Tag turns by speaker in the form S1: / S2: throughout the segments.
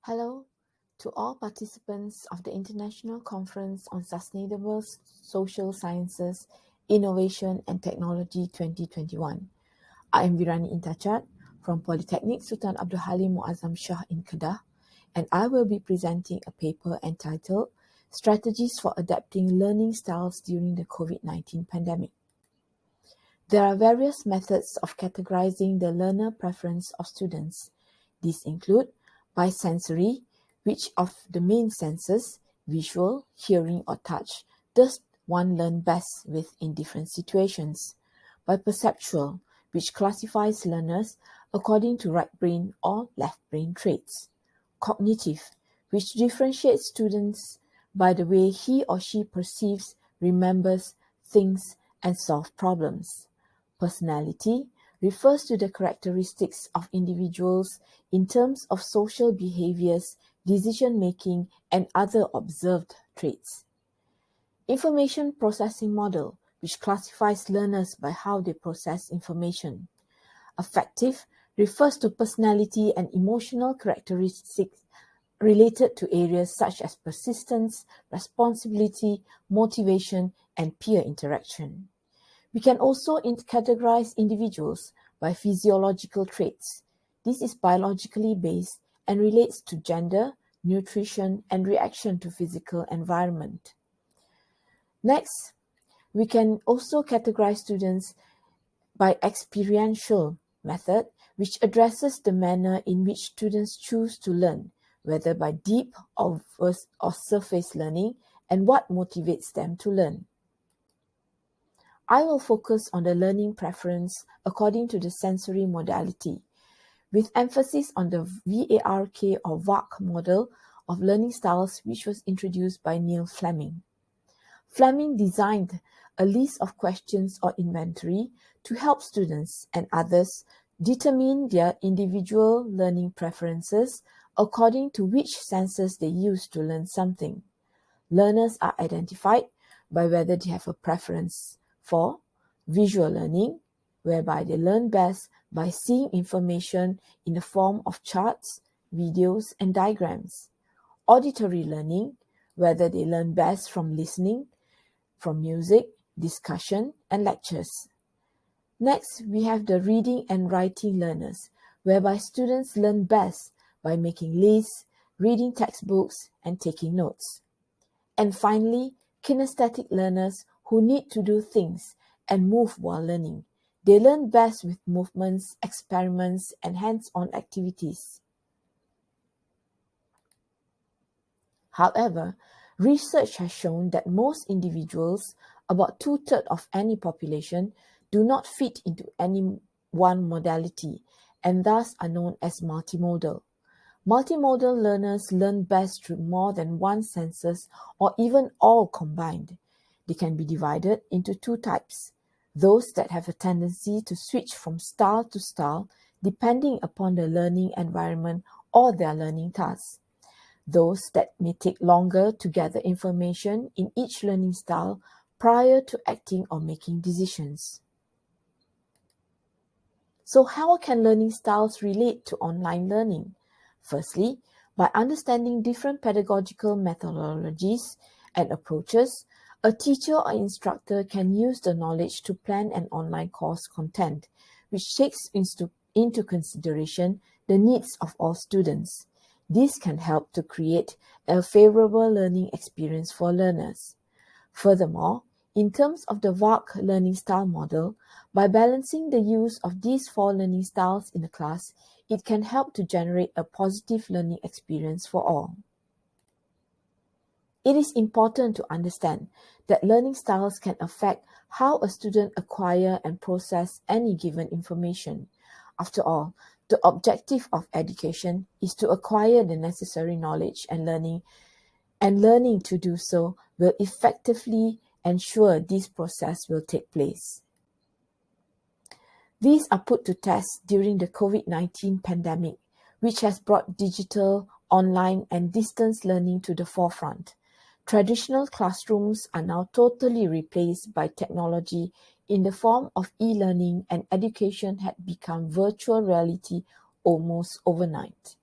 S1: Hello to all participants of the International Conference on Sustainable Social Sciences, Innovation and Technology 2021. I am Viranee Intachat from Polytechnic Sultan Abdul Halim Muazzam Shah in Kedah, and I will be presenting a paper entitled Strategies for Adapting Learning Styles During the COVID-19 Pandemic. There are various methods of categorizing the learner preference of students. These include by sensory, which of the main senses, visual, hearing or touch, does one learn best with in different situations. By perceptual, which classifies learners according to right brain or left brain traits. Cognitive, which differentiates students by the way he or she perceives, remembers, thinks, and solves problems. Personality refers to the characteristics of individuals in terms of social behaviors, decision-making, and other observed traits. Information processing model, which classifies learners by how they process information. Affective refers to personality and emotional characteristics related to areas such as persistence, responsibility, motivation, and peer interaction. We can also categorize individuals by physiological traits. This is biologically based and relates to gender, nutrition, and reaction to physical environment. Next, we can also categorize students by experiential method, which addresses the manner in which students choose to learn, whether by deep or surface learning, and what motivates them to learn. I will focus on the learning preference according to the sensory modality, with emphasis on the VARK or VARK model of learning styles, which was introduced by Neil Fleming. Fleming designed a list of questions or inventory to help students and others determine their individual learning preferences according to which senses they use to learn something. Learners are identified by whether they have a preference for visual learning, whereby they learn best by seeing information in the form of charts, videos, and diagrams. Auditory learning, whether they learn best from listening, from music, discussion, and lectures. Next, we have the reading and writing learners, whereby students learn best by making lists, reading textbooks, and taking notes. And finally, kinesthetic learners who need to do things and move while learning. They learn best with movements, experiments, and hands-on activities. However, research has shown that most individuals, about 2/3 of any population, do not fit into any one modality and thus are known as multimodal. Multimodal learners learn best through more than one senses or even all combined. They can be divided into two types: those that have a tendency to switch from style to style depending upon the learning environment or their learning tasks. Those that may take longer to gather information in each learning style prior to acting or making decisions. So how can learning styles relate to online learning? Firstly, by understanding different pedagogical methodologies and approaches, a teacher or instructor can use the knowledge to plan an online course content, which takes into consideration the needs of all students. This can help to create a favorable learning experience for learners. Furthermore, in terms of the VARK learning style model, by balancing the use of these 4 learning styles in a class, it can help to generate a positive learning experience for all. It is important to understand that learning styles can affect how a student acquire and process any given information. After all, the objective of education is to acquire the necessary knowledge and learning to do so will effectively ensure this process will take place. These are put to test during the COVID-19 pandemic, which has brought digital, online, and distance learning to the forefront. Traditional classrooms are now totally replaced by technology in the form of e-learning, and education had become virtual reality almost overnight.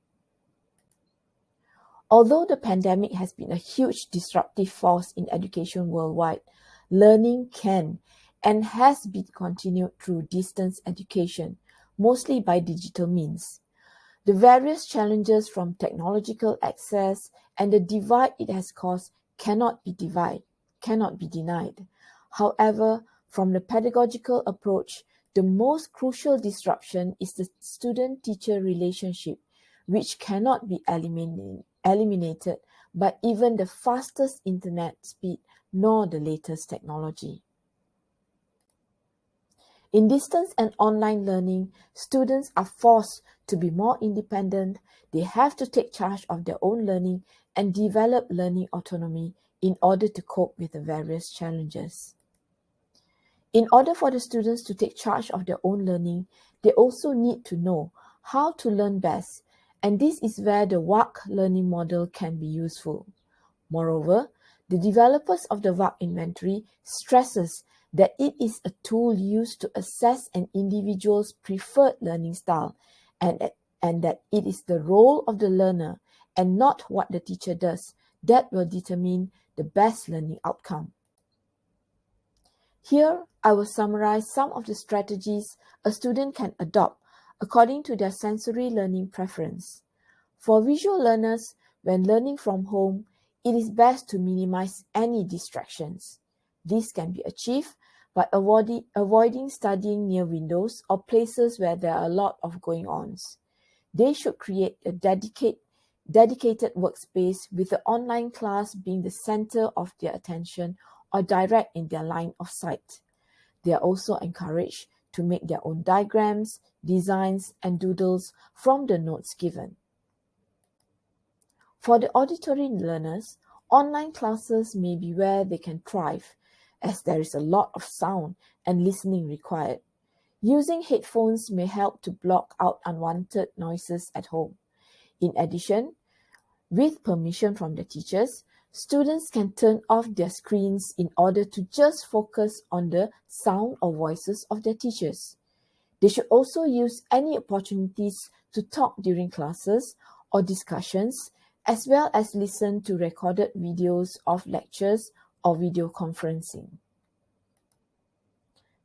S1: Although the pandemic has been a huge disruptive force in education worldwide, learning can and has been continued through distance education, mostly by digital means. The various challenges from technological access and the divide it has caused cannot be denied. However, from the pedagogical approach, the most crucial disruption is the student-teacher relationship, which cannot be eliminated by even the fastest internet speed nor the latest technology. In distance and online learning, students are forced to be more independent. They have to take charge of their own learning and develop learning autonomy in order to cope with the various challenges. In order for the students to take charge of their own learning, they also need to know how to learn best, and this is where the VARK learning model can be useful. Moreover, the developers of the VARK inventory stresses that it is a tool used to assess an individual's preferred learning style and that it is the role of the learner and not what the teacher does that will determine the best learning outcome. Here, I will summarize some of the strategies a student can adopt according to their sensory learning preference. For visual learners, when learning from home, it is best to minimize any distractions. This can be achieved by avoiding studying near windows or places where there are a lot of going-ons. They should create a dedicated workspace with the online class being the center of their attention or direct in their line of sight. They are also encouraged to make their own diagrams, designs, and doodles from the notes given. For the auditory learners, online classes may be where they can thrive, as there is a lot of sound and listening required. Using headphones may help to block out unwanted noises at home. In addition, with permission from the teachers, students can turn off their screens in order to just focus on the sound or voices of their teachers. They should also use any opportunities to talk during classes or discussions, as well as listen to recorded videos of lectures or video conferencing.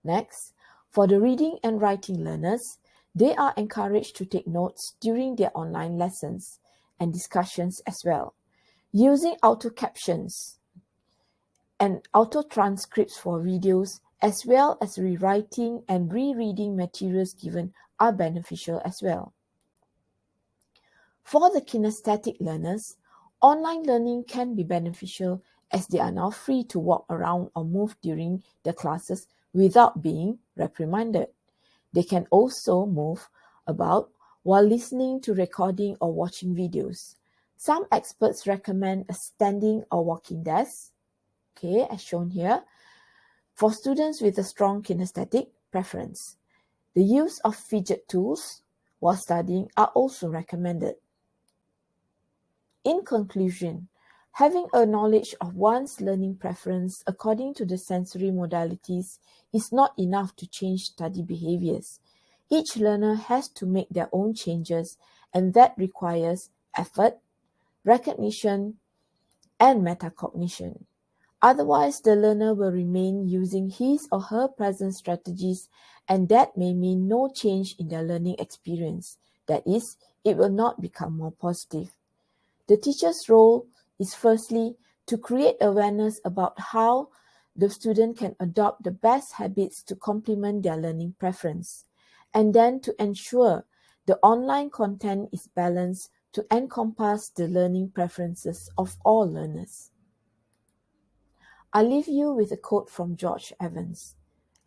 S1: Next, for the reading and writing learners, they are encouraged to take notes during their online lessons and discussions as well. Using auto captions and auto transcripts for videos, as well as rewriting and rereading materials given, are beneficial as well. For the kinesthetic learners, online learning can be beneficial as they are now free to walk around or move during the classes without being reprimanded. They can also move about while listening to recording or watching videos. Some experts recommend a standing or walking desk, as shown here, for students with a strong kinesthetic preference. The use of fidget tools while studying are also recommended. In conclusion, having a knowledge of one's learning preference according to the sensory modalities is not enough to change study behaviors. Each learner has to make their own changes, and that requires effort, recognition, and metacognition. Otherwise, the learner will remain using his or her present strategies, and that may mean no change in their learning experience. That is, it will not become more positive. The teacher's role is firstly to create awareness about how the student can adopt the best habits to complement their learning preference, and then to ensure the online content is balanced to encompass the learning preferences of all learners. I leave you with a quote from George Evans.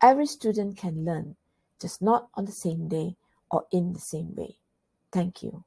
S1: Every student can learn, just not on the same day or in the same way. Thank you.